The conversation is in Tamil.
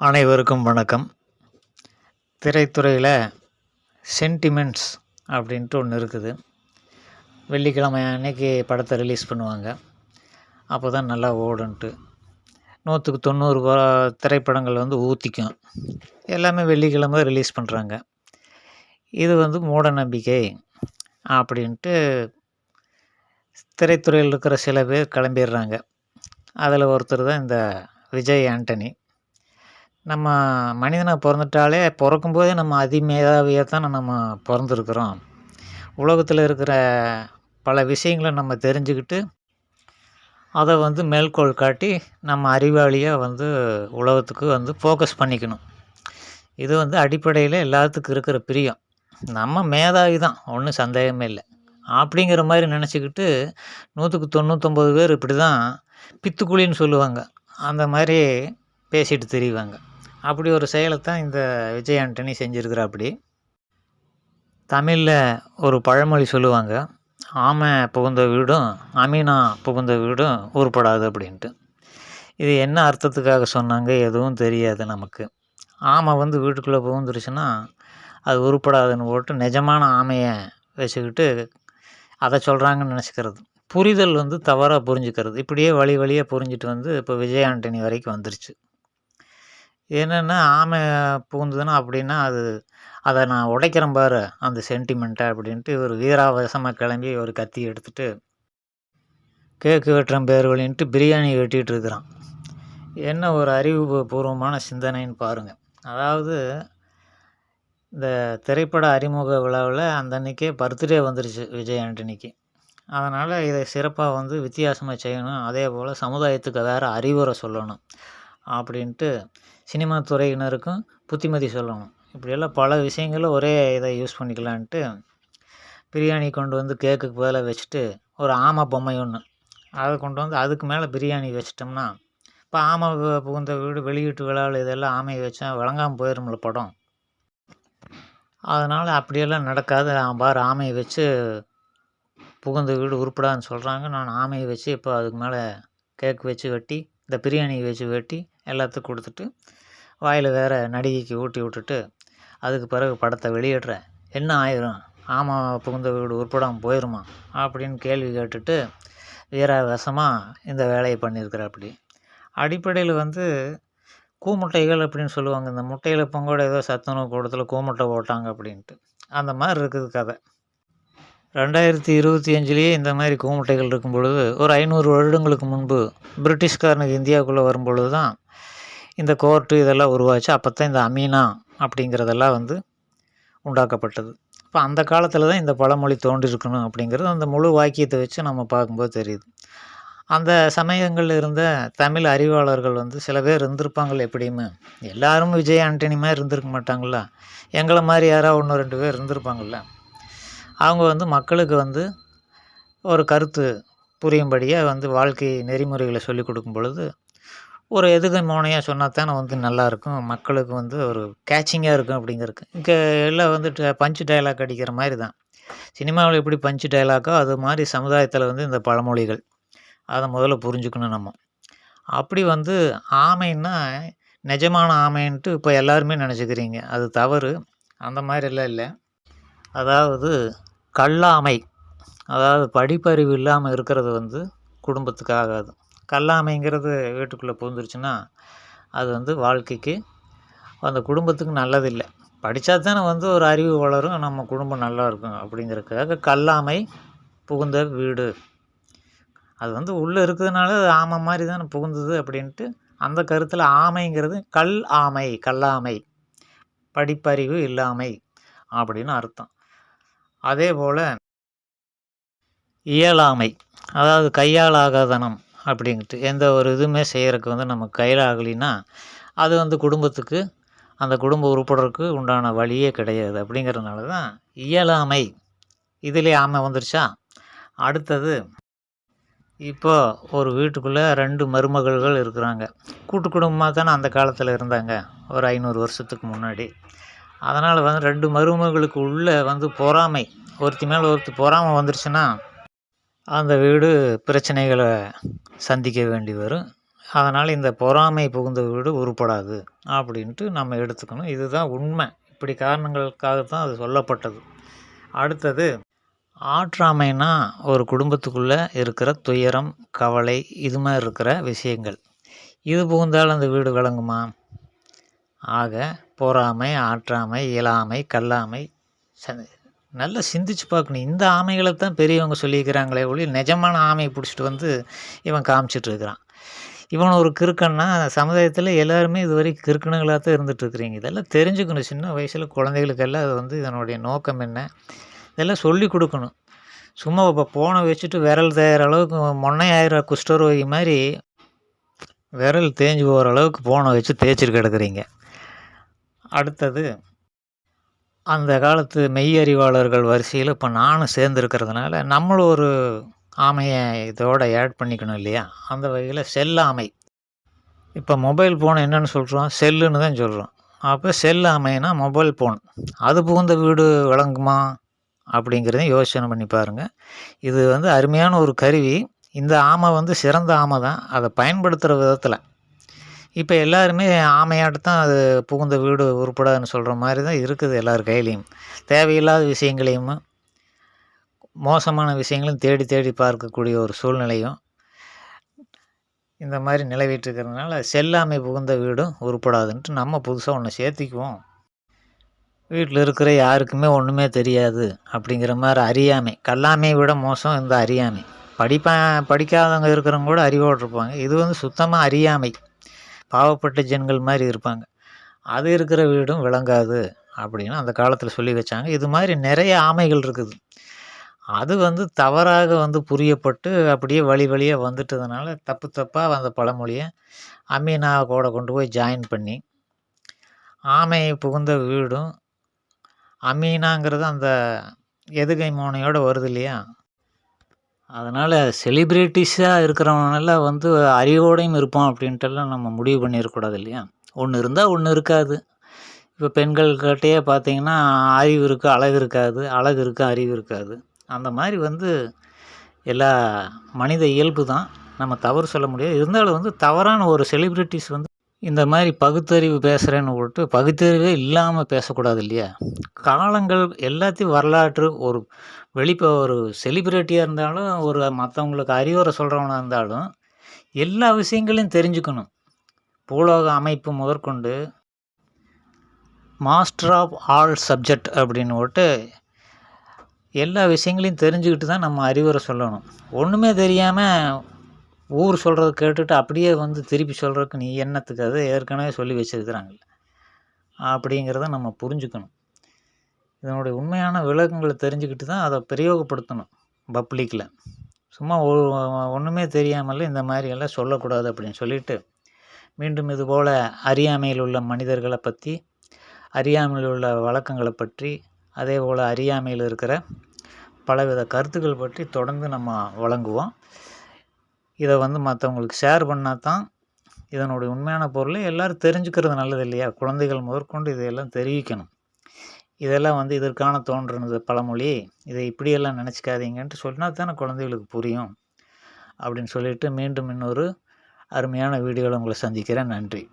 அனைவருக்கும் வணக்கம். திரைத்துறையில் சென்டிமெண்ட்ஸ் அப்படின்ட்டு ஒன்று இருக்குது. வெள்ளிக்கிழமை அன்னைக்கு படத்தை ரிலீஸ் பண்ணுவாங்க. அப்போ தான் நல்லா ஓடுன்ட்டு 100க்கு 90 திரைப்படங்கள் ஊற்றிக்கும். எல்லாமே வெள்ளிக்கிழமை ரிலீஸ் பண்ணுறாங்க. இது மூட நம்பிக்கை அப்படின்ட்டு திரைத்துறையில் இருக்கிற சில பேர் கிளம்பிடுறாங்க. அதில் ஒருத்தர் தான் இந்த விஜய் ஆண்டனி. நம்ம மனிதனாக பிறந்துட்டாலே பிறக்கும்போதே நம்ம அதிமேதாவியாக தான் நம்ம பிறந்துருக்குறோம். உலகத்தில் இருக்கிற பல விஷயங்களை நம்ம தெரிஞ்சுக்கிட்டு அதை மேற்கோள் காட்டி நம்ம அறிவாளியாக உலகத்துக்கு ஃபோக்கஸ் பண்ணிக்கணும். இது அடிப்படையில் எல்லாத்துக்கும் இருக்கிற பிரியம். நம்ம மேதாவி தான், ஒன்றும் சந்தேகமே இல்லை அப்படிங்கிற மாதிரி நினச்சிக்கிட்டு 100க்கு 99 பேர் இப்படி தான் பித்துக்குழின்னு சொல்லுவாங்க. அந்த மாதிரி பேசிட்டு திரிவாங்க. அப்படி ஒரு செயலைத்தான் இந்த விஜய் ஆண்டனி செஞ்சுருக்கிறாப்படி. தமிழில் ஒரு பழமொழி சொல்லுவாங்க, ஆமை புகுந்த வீடும் அமீனா புகுந்த வீடும் உருப்படாது அப்படின்ட்டு. இது என்ன அர்த்தத்துக்காக சொன்னாங்க எதுவும் தெரியாது நமக்கு. ஆமை வீட்டுக்குள்ளே புகுந்துருச்சுன்னா அது உருப்படாதுன்னு போட்டு நிஜமான ஆமையை வச்சுக்கிட்டு அதை சொல்கிறாங்கன்னு நினச்சிக்கிறது. புரிதல் தவறாக புரிஞ்சுக்கிறது. இப்படியே வழியாக புரிஞ்சிட்டு இப்போ விஜய் ஆண்டனி வரைக்கும் வந்துருச்சு. என்னென்னா, ஆமை புகுந்ததுன்னா அப்படின்னா அதை நான் உடைக்கிறேன் பாரு அந்த சென்டிமெண்ட்டை அப்படின்ட்டு இவர் வீராவேசமாக கிளம்பி ஒரு கத்தி எடுத்துகிட்டு கேக்கு வெட்டுறேன் பேர் வழின்ட்டு பிரியாணி வெட்டிகிட்டு இருக்கிறான். என்ன ஒரு அறிவுபூர்வமான சிந்தனைன்னு பாருங்கள். அதாவது இந்த திரைப்பட அறிமுக விழாவில் அந்த அன்றைக்கே பர்த்டே வந்துருச்சு விஜய் ஆண்டனிக்கு. அதனால் இதை சிறப்பாக வித்தியாசமாக செய்யணும், அதே போல் சமுதாயத்துக்கு வேறு அறிவுரை சொல்லணும் அப்படின்ட்டு சினிமா துறையினருக்கும் புத்திமதி சொல்லணும். இப்படியெல்லாம் பல விஷயங்களில் ஒரே இதை யூஸ் பண்ணிக்கலான்ட்டு பிரியாணி கொண்டு கேக்குக்கு பதிலாக வச்சுட்டு ஒரு ஆமை பொம்மை ஒன்று அதை கொண்டு அதுக்கு மேலே பிரியாணி வச்சிட்டோம்னா, இப்போ ஆமை புகுந்த வீடு வெளியீட்டு விழாவில் இதெல்லாம் ஆமையை வச்சா விளங்காமல் போயிடும்ல படம். அதனால் அப்படியெல்லாம் நடக்காது. பார் ஆமையை வச்சு புகுந்த வீடு உருப்படான்னு சொல்கிறாங்க, நான் ஆமையை வச்சு இப்போ அதுக்கு மேலே கேக் வச்சு வெட்டி இந்த பிரியாணியை வச்சு வெட்டி எல்லாத்துக்கும் கொடுத்துட்டு வாயில் வேறு நடிகைக்கு ஊட்டி விட்டுட்டு அதுக்கு பிறகு படத்தை வெளியிடுறேன், என்ன ஆயிரும், ஆமாம் புகுந்த வீடு உருப்படாமல் போயிடுமா அப்படின்னு கேள்வி கேட்டுட்டு வீராவேசமாக இந்த வேலையை பண்ணியிருக்கிறாப்படி. அடிப்படையில் கூமுட்டைகள் அப்படின்னு சொல்லுவாங்க. இந்த முட்டையில் பொங்கோட ஏதோ சத்துணவு கூடத்தில் கூமுட்டை போட்டாங்க அப்படின்ட்டு அந்த மாதிரி இருக்குது கதை. 2025 இந்த மாதிரி கூமுட்டைகள் இருக்கும் பொழுது ஒரு 500 வருடங்களுக்கு முன்பு பிரிட்டிஷ்காரனுக்கு இந்தியாவுக்குள்ளே வரும்பொழுது தான் இந்த கோர்ட்டு இதெல்லாம் உருவாச்சு. அப்போ தான் இந்த அமீனா அப்படிங்கிறதெல்லாம் உண்டாக்கப்பட்டது. இப்போ அந்த காலத்தில் தான் இந்த பழமொழி தோன்றிருக்கணும் அப்படிங்கிறது அந்த முழு வாக்கியத்தை வச்சு நம்ம பார்க்கும்போது தெரியுது. அந்த சமயங்களில் இருந்த தமிழ் அறிவாளர்கள் சில பேர் இருந்திருப்பாங்கள். எப்படியுமே எல்லாரும் விஜய் ஆண்டனி மாதிரி இருந்திருக்க மாட்டாங்களா, எங்களை மாதிரி யாராவது 1-2 பேர் இருந்திருப்பாங்கள்ல. அவங்க மக்களுக்கு ஒரு கருத்து புரியும்படியாக வாழ்க்கை நெறிமுறைகளை சொல்லிக் கொடுக்கும் பொழுது ஒரு எதுகை மோனையாக சொன்னால் தானே நல்லாயிருக்கும், மக்களுக்கு ஒரு கேட்சிங்காக இருக்கும் அப்படிங்கிறதுக்கு. இங்கே எல்லாம் பஞ்சு டைலாக் அடிக்கிற மாதிரி தான். சினிமாவில் எப்படி பஞ்சு டைலாக்கோ அது மாதிரி சமுதாயத்தில் இந்த பழமொழிகள் அதை முதல்ல புரிஞ்சுக்கணும் நம்ம. அப்படி ஆமைன்னா நிஜமான ஆமைன்ட்டு இப்போ எல்லாருமே நினச்சிக்கிறீங்க, அது தவறு. அந்த மாதிரிலாம் இல்லை. அதாவது கல்லாமை, அதாவது படிப்பறிவு இல்லாமல் இருக்கிறது குடும்பத்துக்கு ஆகாது. கல்லாமைங்கிறது வீட்டுக்குள்ளே புகுந்துருச்சுன்னா அது வாழ்க்கைக்கு அந்த குடும்பத்துக்கு நல்லதில்லை. படித்தா தானே ஒரு அறிவு வளரும், நம்ம குடும்பம் நல்லா இருக்கும் அப்படிங்கிறதுக்காக கல்லாமை புகுந்த வீடு. அது உள்ளே இருக்கிறதுனால ஆமை மாதிரி தானே புகுந்தது அப்படின்ட்டு அந்த கருத்தில் ஆமைங்கிறது ஆமை, கல்லாமை, படிப்பறிவு இல்லாமை அப்படின்னு அர்த்தம். அதே போல் இயலாமை, அதாவது கையால் ஆகாதனம் அப்படின்ட்டு எந்த ஒரு இதுவுமே செய்கிறதுக்கு நம்ம கையில் ஆகலைன்னா அது குடும்பத்துக்கு அந்த குடும்ப உருப்படுறதுக்கு உண்டான வழியே கிடையாது. அப்படிங்கிறதுனால தான் இயலாமை. இதிலே ஆமை வந்துருச்சா. அடுத்தது, இப்போ ஒரு வீட்டுக்குள்ளே 2 மருமகள்கள் இருக்கிறாங்க. கூட்டு குடும்பமாக தானே அந்த காலத்தில் இருந்தாங்க, ஒரு 500 வருஷத்துக்கு முன்னாடி. அதனால் 2 மருமகளுக்கு உள்ளே பொறாமை, ஒருத்தி மேலே ஒருத்தி பொறாமை வந்துருச்சுன்னா அந்த வீடு பிரச்சனைகளை சந்திக்க வேண்டி வரும். அதனால் இந்த பொறாமை புகுந்த வீடு உருப்படாது அப்படின்ட்டு நம்ம எடுத்துக்கணும். இதுதான் உண்மை. இப்படி காரணங்களுக்காகத்தான் அது சொல்லப்பட்டது. அடுத்தது, ஆற்றாமைன்னா ஒரு குடும்பத்துக்குள்ளே இருக்கிற துயரம், கவலை, இது மாதிரி இருக்கிற விஷயங்கள். இது புகுந்தால் அந்த வீடு விளங்குமா? ஆக பொறாமை, ஆற்றாமை, இயலாமை, கல்லாமை, நல்லா சிந்திச்சு பார்க்கணும். இந்த ஆமைகளைத்தான் பெரியவங்க சொல்லியிருக்கிறாங்களே ஒழிய நிஜமான ஆமையை பிடிச்சிட்டு வந்து இவன் காமிச்சிட்டு இருக்கிறான். இவன் ஒரு கிறுக்கன்னா சமுதாயத்தில் எல்லாருமே இது வரைக்கும் கிறுக்கணுங்களாக தான் இருந்துகிட்ருக்குறீங்க. இதெல்லாம் தெரிஞ்சுக்கணும். சின்ன வயசில் குழந்தைகளுக்கெல்லாம் அது வந்து இதனுடைய நோக்கம் என்ன, இதெல்லாம் சொல்லி கொடுக்கணும். சும்மா இப்போ ஃபோனை வச்சுட்டு விரல் தேயிற அளவுக்கு மொன்னையாயிர குஷ்டரோகி மாதிரி விரல் தேஞ்சு போகிற அளவுக்கு ஃபோனை வச்சு தேய்ச்சிட்டு கிடக்குறீங்க. அடுத்தது, அந்த காலத்து மெய்யறிவாளர்கள் வரிசையில் இப்போ நானும் சேர்ந்துருக்கிறதுனால நம்மளும் ஒரு ஆமையை இதோட ஆட் பண்ணிக்கணும் இல்லையா? அந்த வகையில் செல்லாமை. இப்போ மொபைல் ஃபோன் என்னென்னு சொல்கிறோம்? செல்லுன்னு தான் சொல்கிறோம். அப்போ செல் ஆமைனா மொபைல் ஃபோன். அது புகுந்த வீடு விளங்குமா அப்படிங்கிறதையும் யோசனை பண்ணி பாருங்கள். இது வந்து அருமையான ஒரு கருவி. இந்த ஆமை வந்து சிறந்த ஆமை தான், அதை பயன்படுத்துகிற விதத்தில். இப்போ எல்லாருமே ஆமையாட்டு தான் அது புகுந்த வீடு உருப்படாதுன்னு சொல்கிற மாதிரி தான் இருக்குது எல்லார் கையிலையும். தேவையில்லாத விஷயங்களையும் மோசமான விஷயங்களையும் தேடி தேடி பார்க்கக்கூடிய ஒரு சூழ்நிலையும் இந்த மாதிரி நிலவிட்டுருக்கிறதுனால செல்லாமை புகுந்த வீடும் உருப்படாதுன்ட்டு நம்ம புதுசாக ஒன்று சேர்த்திக்குவோம். வீட்டில் இருக்கிற யாருக்குமே ஒன்றுமே தெரியாது அப்படிங்கிற மாதிரி அறியாமை. கல்லாமையை விட மோசம் இந்த அறியாமை. படிக்காதவங்க இருக்கிறவங்க கூட அறிவோடு இருப்பாங்க. இது வந்து சுத்தமாக அறியாமை. பாவப்பட்ட ஜனங்கள் மாதிரி இருப்பாங்க. அது இருக்கிற வீடும் விளங்காது அப்படின்னு அந்த காலத்தில் சொல்லி வச்சாங்க. இது மாதிரி நிறைய ஆமைகள் இருக்குது. அது வந்து தவறாக வந்து புரியப்பட்டு அப்படியே வழி வழியாக வந்துட்டதுனால தப்பு தப்பாக அந்த பழமொழியை அமீனா கூட கொண்டு போய் ஜாயின் பண்ணி ஆமை புகுந்த வீடும் அமீனாங்கிறது அந்த எதுகை மோனையோடு வருது இல்லையா? அதனால் செலிப்ரிட்டிஸாக இருக்கிறவனெல்லாம் வந்து அறிவோடையும் இருப்பான் அப்படின்ட்டுலாம் நம்ம முடிவு பண்ணிடக்கூடாது இல்லையா? ஒன்று இருந்தால் ஒன்று இருக்காது. இப்போ பெண்கள்கிட்டயே பார்த்தீங்கன்னா அறிவு இருக்குது, அழகு இருக்காது, அழகு இருக்குது, அறிவு இருக்காது. அந்த மாதிரி வந்து எல்லா மனித இயல்பு தான், நம்ம தவறு சொல்ல முடியாது. இருந்தாலும் வந்து தவறான ஒரு செலிப்ரிட்டிஸ் வந்து இந்த மாதிரி பகுத்தறிவு பேசுகிறேன்னு விட்டு பகுத்தறிவே இல்லாமல் பேசக்கூடாது இல்லையா? காலங்கள் எல்லாத்தையும் வரலாற்று ஒரு ஒரு செலிப்ரிட்டியாக இருந்தாலும் ஒரு மற்றவங்களுக்கு அறிவுரை சொல்கிறவனாக இருந்தாலும் எல்லா விஷயங்களையும் தெரிஞ்சுக்கணும். பூலோக அமைப்பு முதற்கொண்டு மாஸ்டர் ஆஃப் ஆல் சப்ஜெக்ட் அப்படின்னு விட்டு எல்லா விஷயங்களையும் தெரிஞ்சுக்கிட்டு தான் நம்ம அறிவுரை சொல்லணும். ஒன்றுமே தெரியாமல் ஊர் சொல்கிறத கேட்டுட்டு அப்படியே வந்து திருப்பி சொல்கிறதுக்கு நீ என்னத்துக்கு, அது ஏற்கனவே சொல்லி வச்சுருக்கிறாங்கல்ல அப்படிங்கிறத நம்ம புரிஞ்சுக்கணும். இதனுடைய உண்மையான விளக்கங்களை தெரிஞ்சுக்கிட்டு தான் அதை பிரயோகப்படுத்தணும் பப்ளிக்கில். சும்மா ஒன்றுமே தெரியாமல் இந்த மாதிரி எல்லாம் சொல்லக்கூடாது அப்படின்னு சொல்லிவிட்டு, மீண்டும் இதுபோல் அறியாமையில் உள்ள மனிதர்களை பற்றி, அறியாமையில் உள்ள வழக்கங்களை பற்றி, அதே போல் அறியாமையில் இருக்கிற பலவித கருத்துக்கள் பற்றி தொடர்ந்து நம்ம வழங்குவோம். இதை வந்து மற்றவங்களுக்கு ஷேர் பண்ணால் தான் இதனுடைய உண்மையான பொருளை எல்லோரும் தெரிஞ்சுக்கிறது நல்லது இல்லையா? குழந்தைகள் முதற்கொண்டு இதையெல்லாம் தெரிவிக்கணும். இதெல்லாம் வந்து இதற்கான தோன்றுனது பழமொழி, இதை இப்படியெல்லாம் நினச்சிக்காதீங்கன்ட்டு சொன்னால் தானே குழந்தைகளுக்கு புரியும் அப்படின்னு சொல்லிவிட்டு மீண்டும் இன்னொரு அருமையான வீடியோவில் உங்களை சந்திக்கிறேன். நன்றி.